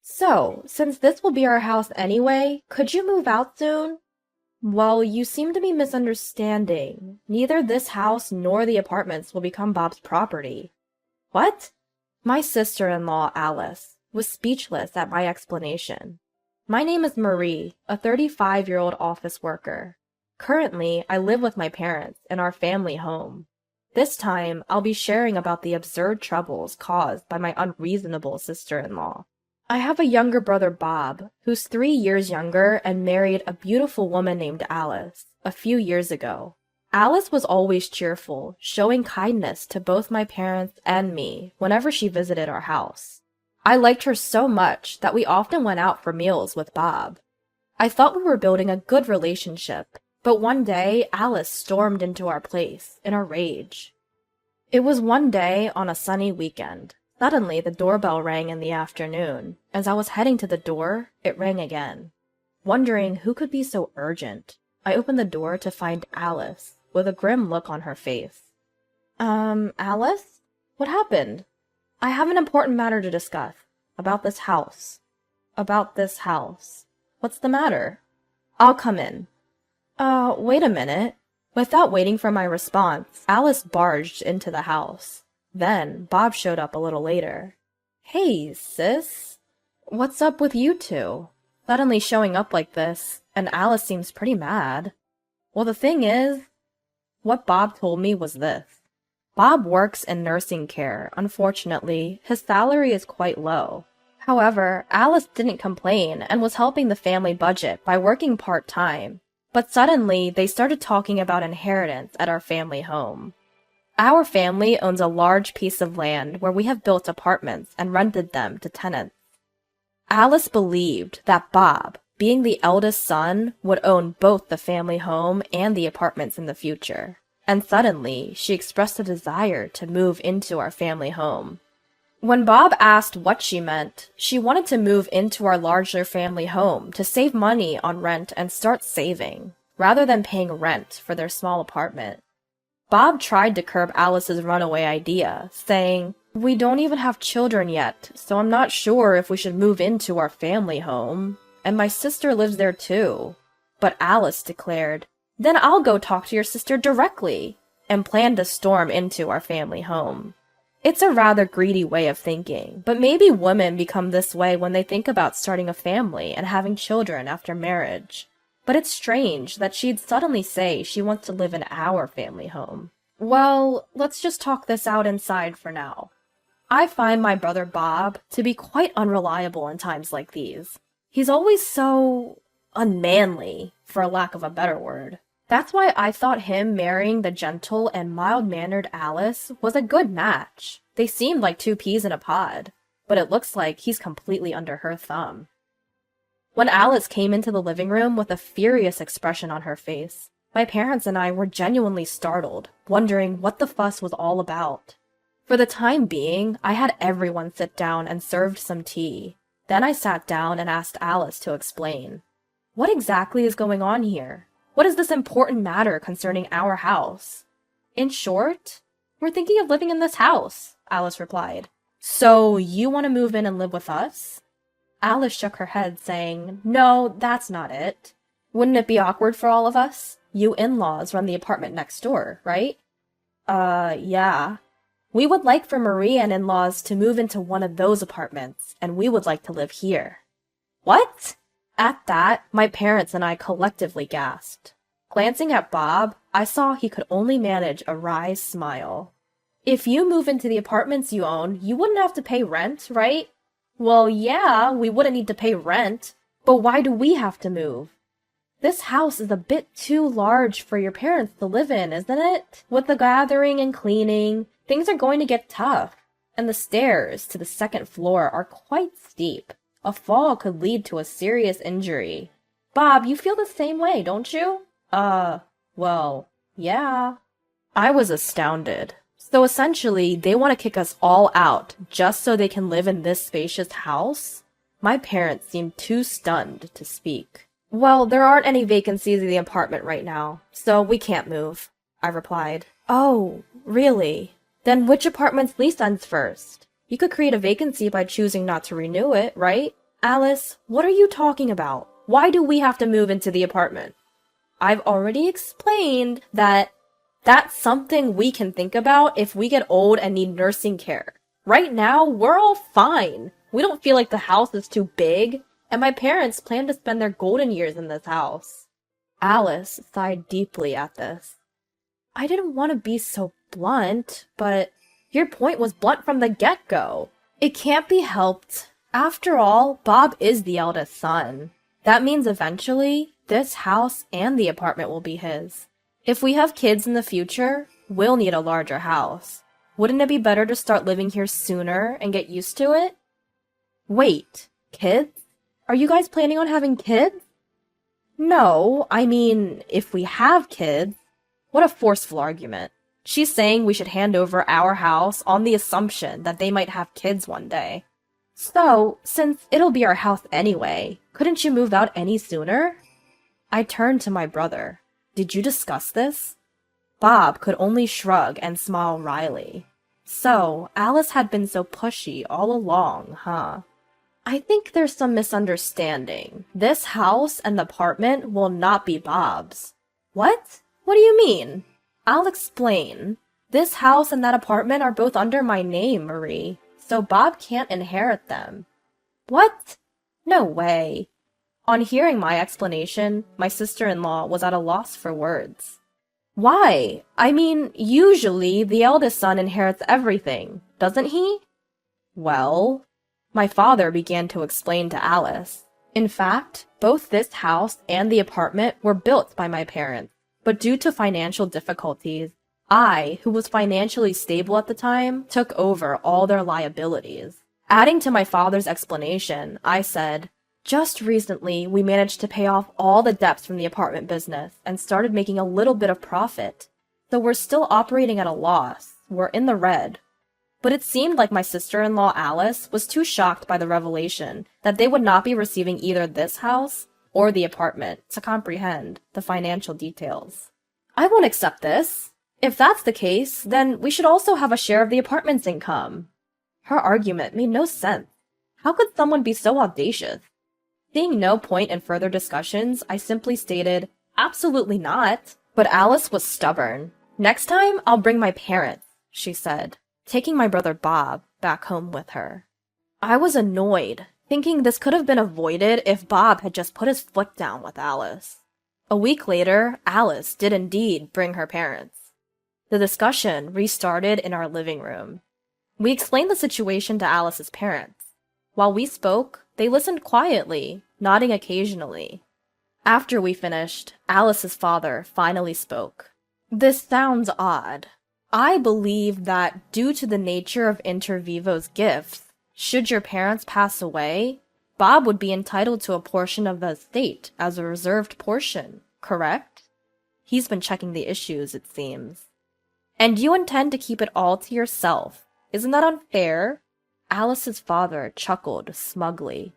So, since this will be our house anyway, could you move out soon? Well, you seem to be misunderstanding. Neither this house nor the apartments will become Bob's property. What? My sister-in-law, Alice, was speechless at my explanation. My name is Marie, a 35-year-old office worker. Currently, I live with my parents in our family home. This time, I'll be sharing about the absurd troubles caused by my unreasonable sister-in-law. I have a younger brother, Bob, who's 3 years younger and married a beautiful woman named Alice a few years ago. Alice was always cheerful, showing kindness to both my parents and me whenever she visited our house. I liked her so much that we often went out for meals with Bob. I thought we were building a good relationship, but one day Alice stormed into our place in a rage. It was one day on a sunny weekend. Suddenly, the doorbell rang in the afternoon. As I was heading to the door, it rang again. Wondering who could be so urgent, I opened the door to find Alice, with a grim look on her face. Alice? What happened? I have an important matter to discuss. About this house. About this house. What's the matter? I'll come in. Wait a minute. Without waiting for my response, Alice barged into the house. Then, Bob showed up a little later. Hey, sis. What's up with you two? Suddenly showing up like this, and Alice seems pretty mad. Well, the thing is, what Bob told me was this. Bob works in nursing care. Unfortunately, his salary is quite low. However, Alice didn't complain and was helping the family budget by working part-time. But suddenly, they started talking about inheritance at our family home. Our family owns a large piece of land where we have built apartments and rented them to tenants. Alice believed that Bob, being the eldest son, would own both the family home and the apartments in the future. And suddenly, she expressed a desire to move into our family home. When Bob asked what she meant, she wanted to move into our larger family home to save money on rent and start saving, rather than paying rent for their small apartment. Bob tried to curb Alice's runaway idea, saying, "We don't even have children yet, so I'm not sure if we should move into our family home. And my sister lives there too." But Alice declared, "Then I'll go talk to your sister directly," and planned to storm into our family home. It's a rather greedy way of thinking, but maybe women become this way when they think about starting a family and having children after marriage. But it's strange that she'd suddenly say she wants to live in our family home. Well, let's just talk this out inside for now. I find my brother Bob to be quite unreliable in times like these. He's always so unmanly, for lack of a better word. That's why I thought him marrying the gentle and mild-mannered Alice was a good match. They seemed like two peas in a pod, but it looks like he's completely under her thumb. When Alice came into the living room with a furious expression on her face, my parents and I were genuinely startled, wondering what the fuss was all about. For the time being, I had everyone sit down and served some tea. Then I sat down and asked Alice to explain. What exactly is going on here? What is this important matter concerning our house? In short, we're thinking of living in this house, Alice replied. So you want to move in and live with us? Alice shook her head, saying, "No, that's not it. Wouldn't it be awkward for all of us? You in-laws run the apartment next door, right?" Yeah. We would like for Marie and in-laws to move into one of those apartments, and we would like to live here." What? At that, my parents and I collectively gasped. Glancing at Bob, I saw he could only manage a wry smile. If you move into the apartments you own, you wouldn't have to pay rent, right? Well, yeah, we wouldn't need to pay rent, but why do we have to move? This house is a bit too large for your parents to live in, isn't it? With the gathering and cleaning, things are going to get tough, and the stairs to the second floor are quite steep. A fall could lead to a serious injury. Bob, you feel the same way, don't you? Well, yeah. I was astounded. So essentially, they want to kick us all out just so they can live in this spacious house? My parents seemed too stunned to speak. Well, there aren't any vacancies in the apartment right now, so we can't move, I replied. Oh, really? Then which apartment's lease ends first? You could create a vacancy by choosing not to renew it, right? Alice, what are you talking about? Why do we have to move into the apartment? I've already explained that that's something we can think about if we get old and need nursing care. Right now, we're all fine. We don't feel like the house is too big, and my parents plan to spend their golden years in this house. Alice sighed deeply at this. I didn't want to be so blunt, but your point was blunt from the get-go. It can't be helped. After all, Bob is the eldest son. That means eventually, this house and the apartment will be his. If we have kids in the future, we'll need a larger house. Wouldn't it be better to start living here sooner and get used to it? Wait, kids? Are you guys planning on having kids? No, I mean, if we have kids. What a forceful argument. She's saying we should hand over our house on the assumption that they might have kids one day. So, since it'll be our house anyway, couldn't you move out any sooner? I turned to my brother. Did you discuss this? Bob could only shrug and smile wryly. So, Alice had been so pushy all along, huh? I think there's some misunderstanding. This house and the apartment will not be Bob's. What? What do you mean? I'll explain. This house and that apartment are both under my name, Marie, so Bob can't inherit them. What? No way. On hearing my explanation, my sister-in-law was at a loss for words. Why? I mean, usually the eldest son inherits everything, doesn't he? Well, my father began to explain to Alice. In fact, both this house and the apartment were built by my parents. But due to financial difficulties, I, who was financially stable at the time, took over all their liabilities. Adding to my father's explanation, I said, just recently we managed to pay off all the debts from the apartment business and started making a little bit of profit. So we're still operating at a loss. We're in the red. But it seemed like my sister-in-law Alice was too shocked by the revelation that they would not be receiving either this house or the apartment to comprehend the financial details. I won't accept this. If that's the case, then we should also have a share of the apartment's income. Her argument made no sense. How could someone be so audacious? Seeing no point in further discussions, I simply stated, absolutely not. But Alice was stubborn. Next time, I'll bring my parents, she said, taking my brother Bob back home with her. I was annoyed, thinking this could have been avoided if Bob had just put his foot down with Alice. A week later, Alice did indeed bring her parents. The discussion restarted in our living room. We explained the situation to Alice's parents. While we spoke, they listened quietly, nodding occasionally. After we finished, Alice's father finally spoke. This sounds odd. I believe that due to the nature of Inter Vivo's gifts, should your parents pass away, Bob would be entitled to a portion of the estate as a reserved portion, correct? He's been checking the issues, it seems. And you intend to keep it all to yourself. Isn't that unfair? Alice's father chuckled smugly.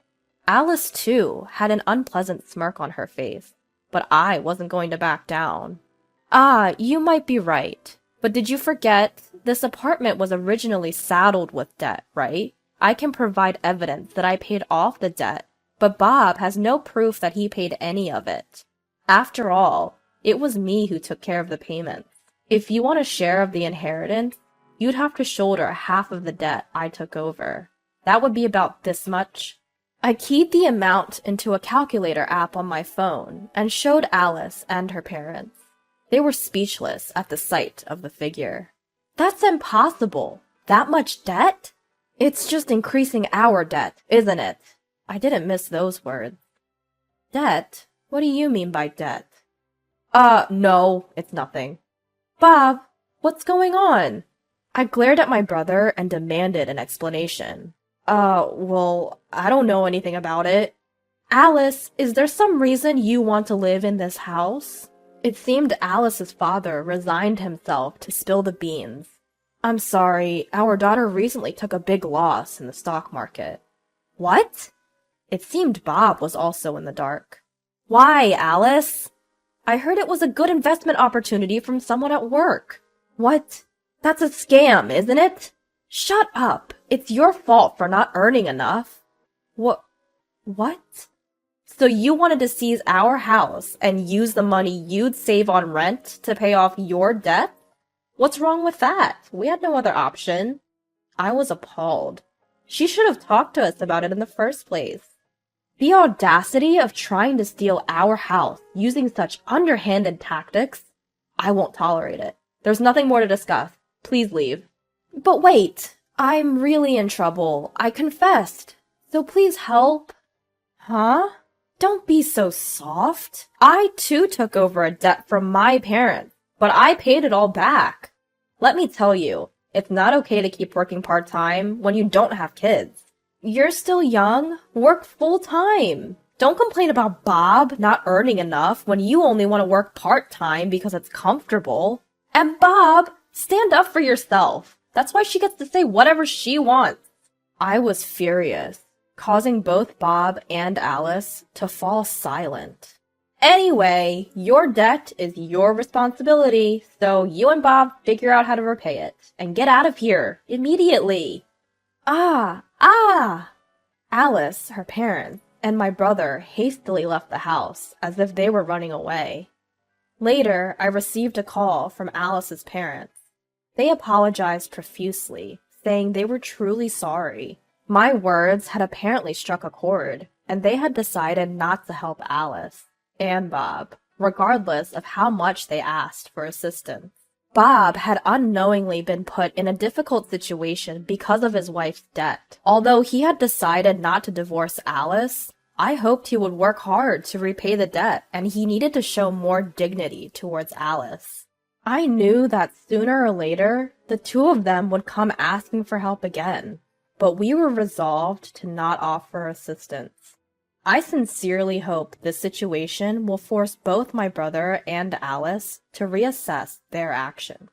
Alice, too, had an unpleasant smirk on her face, but I wasn't going to back down. Ah, you might be right. But did you forget, this apartment was originally saddled with debt, right? I can provide evidence that I paid off the debt, but Bob has no proof that he paid any of it. After all, it was me who took care of the payments. If you want a share of the inheritance, you'd have to shoulder half of the debt I took over. That would be about this much. I keyed the amount into a calculator app on my phone and showed Alice and her parents. They were speechless at the sight of the figure. That's impossible! That much debt? It's just increasing our debt, isn't it? I didn't miss those words. Debt? What do you mean by debt? No, it's nothing. Bob, what's going on? I glared at my brother and demanded an explanation. Well, I don't know anything about it. Alice, is there some reason you want to live in this house? It seemed Alice's father resigned himself to spill the beans. I'm sorry, our daughter recently took a big loss in the stock market. What? It seemed Bob was also in the dark. Why, Alice? I heard it was a good investment opportunity from someone at work. What? That's a scam, isn't it? Shut up. It's your fault for not earning enough. What? So you wanted to seize our house and use the money you'd save on rent to pay off your debt? What's wrong with that? We had no other option. I was appalled. She should have talked to us about it in the first place. The audacity of trying to steal our house using such underhanded tactics. I won't tolerate it. There's nothing more to discuss. Please leave. But wait, I'm really in trouble. I confessed. So please help. Huh? Don't be so soft. I too took over a debt from my parents, but I paid it all back. Let me tell you, it's not okay to keep working part-time when you don't have kids. You're still young. Work full-time. Don't complain about Bob not earning enough when you only want to work part-time because it's comfortable. And Bob, stand up for yourself. That's why she gets to say whatever she wants. I was furious, causing both Bob and Alice to fall silent. Anyway, your debt is your responsibility, so you and Bob figure out how to repay it, and get out of here, immediately. Ah! Alice, her parents, and my brother hastily left the house, as if they were running away. Later, I received a call from Alice's parents. They apologized profusely, saying they were truly sorry. My words had apparently struck a chord, and they had decided not to help Alice and Bob, regardless of how much they asked for assistance. Bob had unknowingly been put in a difficult situation because of his wife's debt. Although he had decided not to divorce Alice, I hoped he would work hard to repay the debt, and he needed to show more dignity towards Alice. I knew that sooner or later, the two of them would come asking for help again, but we were resolved to not offer assistance. I sincerely hope this situation will force both my brother and Alice to reassess their actions.